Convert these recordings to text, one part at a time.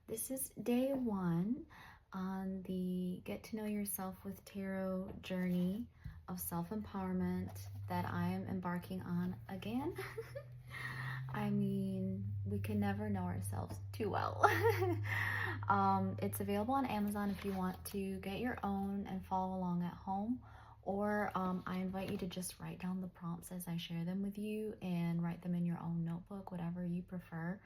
This is day one on the Get to Know Yourself with Tarot journey of self-empowerment that I am embarking on again. I mean, we can never know ourselves too well. It's available on Amazon if you want to get your own and follow along at home. Or I invite you to just write down the prompts as I share them with you and write them in your own notebook, whatever you prefer.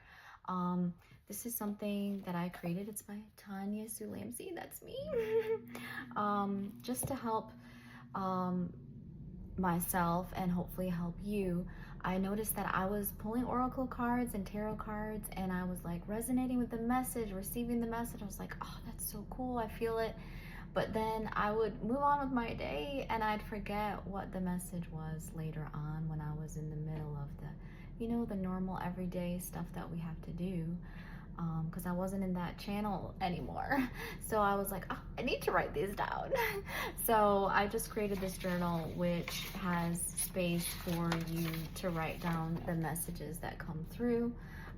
This is something that I created. It's by Tanya Sulamsi. That's me. Just to help myself and hopefully help you. I noticed that I was pulling oracle cards and tarot cards and I was like resonating with the message, receiving the message. I was like, oh, that's so cool. I feel it. But then I would move on with my day and I'd forget what the message was later on when I was in the middle of the normal everyday stuff that we have to do, because I wasn't in that channel anymore. So I was like, oh, I need to write these down. So I just created this journal which has space for you to write down the messages that come through.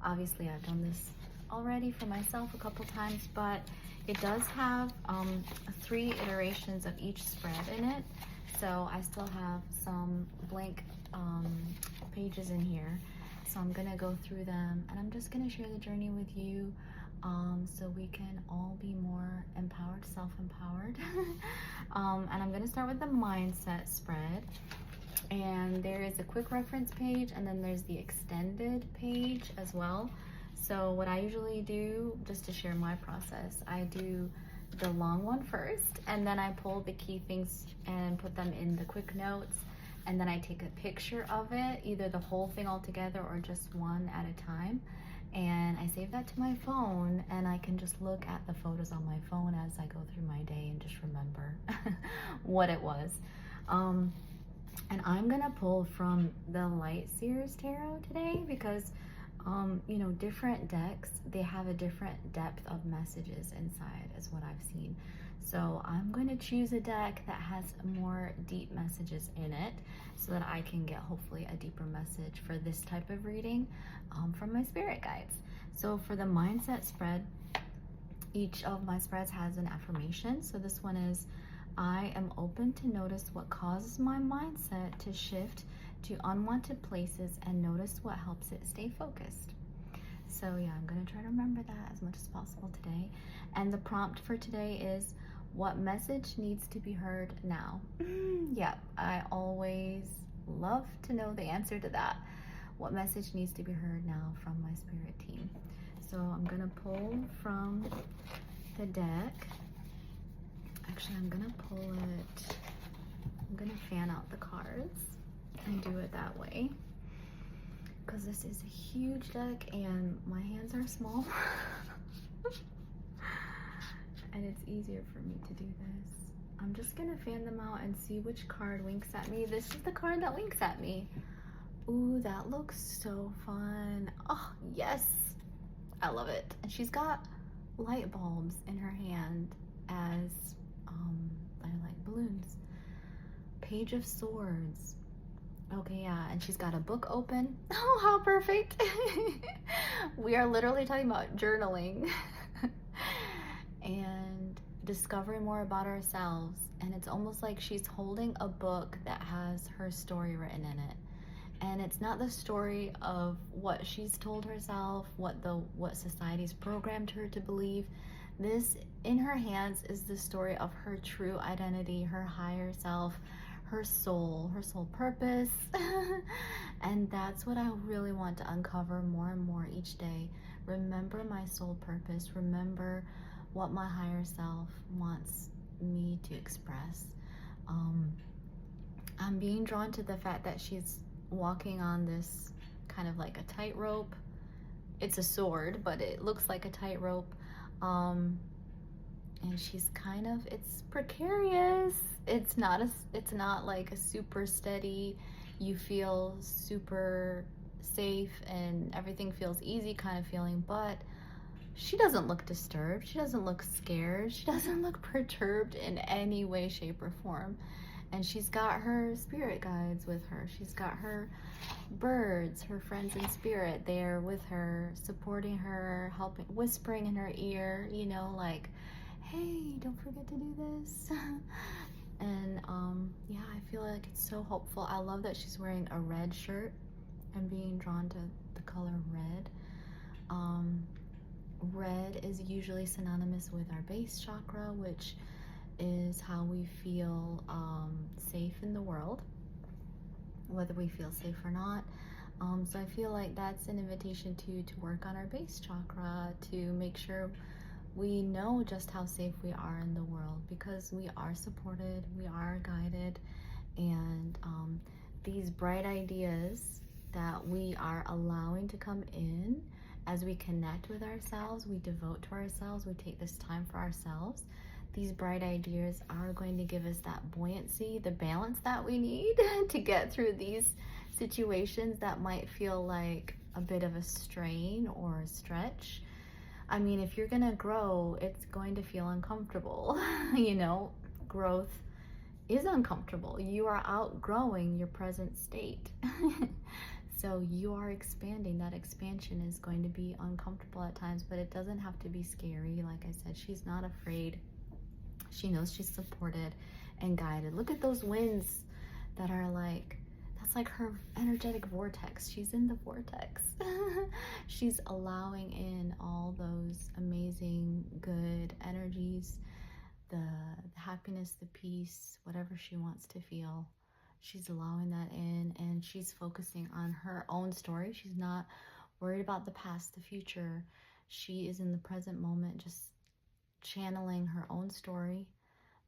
Obviously I've done this already for myself a couple times, but it does have 3 iterations of each spread in it. So I still have some blank pages in here. So I'm gonna go through them and I'm just gonna share the journey with you so we can all be more empowered, self-empowered. And I'm gonna start with the mindset spread. And there is a quick reference page and then there's the extended page as well. So what I usually do, just to share my process, I do the long one first and then I pull the key things and put them in the quick notes, and then I take a picture of it, either the whole thing all together or just one at a time, and I save that to my phone and I can just look at the photos on my phone as I go through my day and just remember what it was. And I'm gonna pull from the Light Seers Tarot today because different decks, they have a different depth of messages inside, is what I've seen. So I'm going to choose a deck that has more deep messages in it so that I can get hopefully a deeper message for this type of reading from my spirit guides. So for the mindset spread, each of my spreads has an affirmation. So this one is, I am open to notice what causes my mindset to shift to unwanted places and notice what helps it stay focused. So yeah, I'm gonna try to remember that as much as possible today. And the prompt for today is, what message needs to be heard now? Yeah, I always love to know the answer to that. What message needs to be heard now from my spirit team? So I'm gonna pull from the deck. Actually, I'm gonna fan out the cards and do it that way because this is a huge deck and my hands are small. And it's easier for me to do this. I'm just gonna fan them out and see which card winks at me. This is the card that winks at me. Ooh, that looks so fun. Oh yes, I love it. And she's got light bulbs in her hand as they're like balloons. Page of Swords. Okay, yeah, and she's got a book open. Oh, how perfect. We are literally talking about journaling and discovering more about ourselves. And it's almost like she's holding a book that has her story written in it. And it's not the story of what she's told herself, what society's programmed her to believe. This, in her hands, is the story of her true identity, her higher self, her soul purpose. And that's what I really want to uncover more and more each day. Remember my soul purpose. Remember what my higher self wants me to express. I'm being drawn to the fact that she's walking on this kind of like a tightrope. It's a sword, but it looks like a tightrope. And she's kind of, it's precarious. It's not like a super steady, you feel super safe and everything feels easy kind of feeling, but she doesn't look disturbed. She doesn't look scared. She doesn't look perturbed in any way, shape, or form. And she's got her spirit guides with her. She's got her birds, her friends in spirit there with her, supporting her, helping, whispering in her ear, you know, like, hey, don't forget to do this. And yeah, I feel like it's so hopeful. I love that she's wearing a red shirt and being drawn to the color red. Red is usually synonymous with our base chakra, which is how we feel safe in the world, whether we feel safe or not. So I feel like that's an invitation to work on our base chakra, to make sure we know just how safe we are in the world, because we are supported, we are guided, and these bright ideas that we are allowing to come in as we connect with ourselves, we devote to ourselves, we take this time for ourselves. These bright ideas are going to give us that buoyancy, the balance that we need to get through these situations that might feel like a bit of a strain or a stretch. I mean, if you're gonna grow, it's going to feel uncomfortable. You know, growth is uncomfortable. You are outgrowing your present state. So you are expanding. That expansion is going to be uncomfortable at times, but it doesn't have to be scary. Like I said, she's not afraid. She knows she's supported and guided. Look at those winds that are like, that's like her energetic vortex. She's in the vortex. She's allowing in all those amazing, good energies, the happiness, the peace, whatever she wants to feel. She's allowing that in, and she's focusing on her own story. She's not worried about the past, the future. She is in the present moment, just channeling her own story.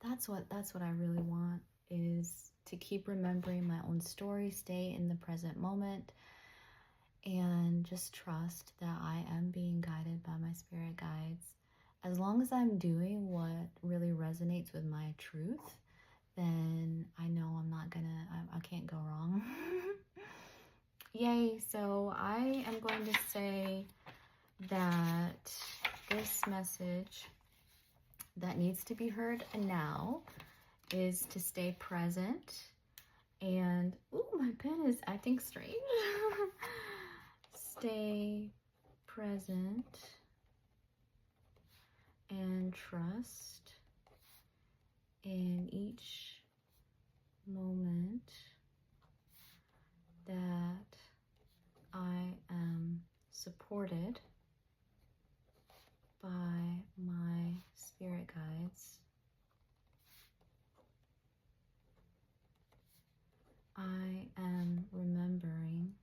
That's what I really want, is to keep remembering my own story, stay in the present moment, and just trust that I am being guided by my spirit guides. As long as I'm doing what really resonates with my truth, then I know I can't go wrong. Yay. So I am going to say that this message that needs to be heard now is to stay present. And, ooh, my pen is acting strange. Stay present and trust in each moment that I am supported by my spirit guides. I am remembering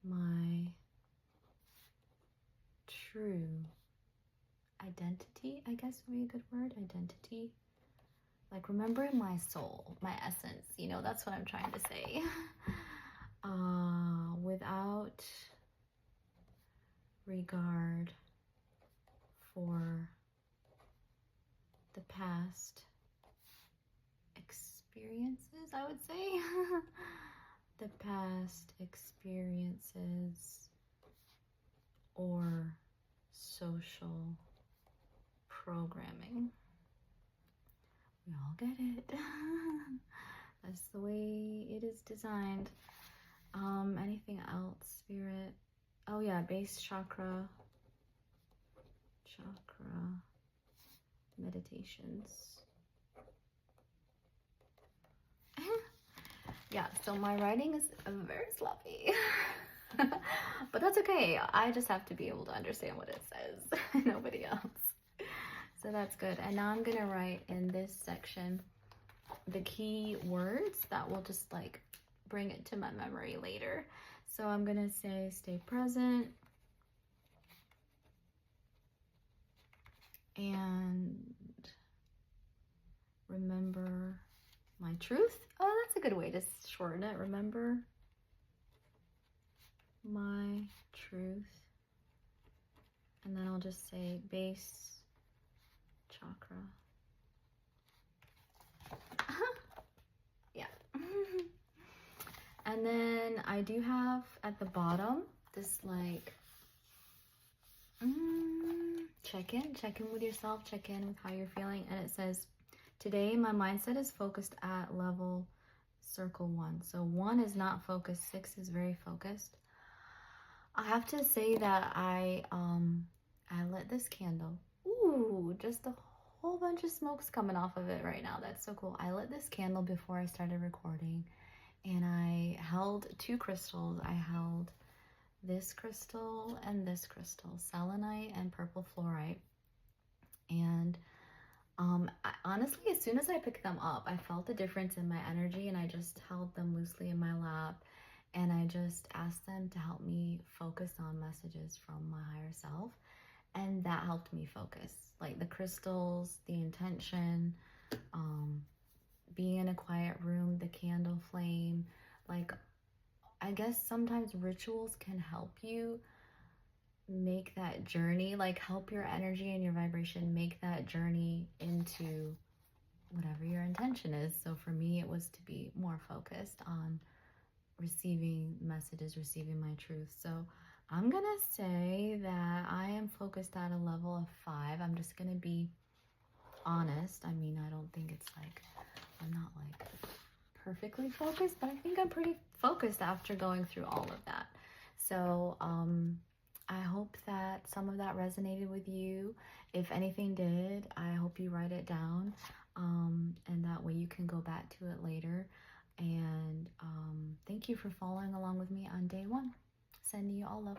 my true identity, I guess would be a good word, identity. Like remembering my soul, my essence, you know, that's what I'm trying to say. Without regard for the past experiences, I would say. The past experiences or social programming. We all get it. That's the way it is designed. Anything else, spirit? Oh yeah, base chakra meditations. Yeah, so my writing is very sloppy. But that's okay. I just have to be able to understand what it says. Nobody else. So that's good. And now I'm gonna write in this section the key words that will just like bring it to my memory later. So I'm gonna say stay present and remember my truth. Oh, that's a good way to shorten it. Remember my truth. And then I'll just say base chakra. Yeah. And then I do have at the bottom this like check in with yourself, check in with how you're feeling, and it says Today, my mindset is focused at level circle 1. So 1 is not focused, 6 is very focused. I have to say that I lit this candle. Ooh, just a whole bunch of smoke's coming off of it right now. That's so cool. I lit this candle before I started recording, and I held 2 crystals. I held this crystal and this crystal, selenite and purple fluorite. And honestly, as soon as I picked them up, I felt the difference in my energy, and I just held them loosely in my lap, and I just asked them to help me focus on messages from my higher self, and that helped me focus. Like the crystals, the intention, being in a quiet room, the candle flame. Like, I guess sometimes rituals can help you make that journey, like help your energy and your vibration make that journey into whatever your intention is. So for me, it was to be more focused on receiving messages, receiving my truth. So I'm gonna say that I am focused at a level of 5. I'm just gonna be honest. I mean, I don't think it's like, I'm not like perfectly focused, but I think I'm pretty focused after going through all of that. So I hope that some of that resonated with you. If anything did, I hope you write it down, and that way you can go back to it later. And thank you for following along with me on day 1. Sending you all love.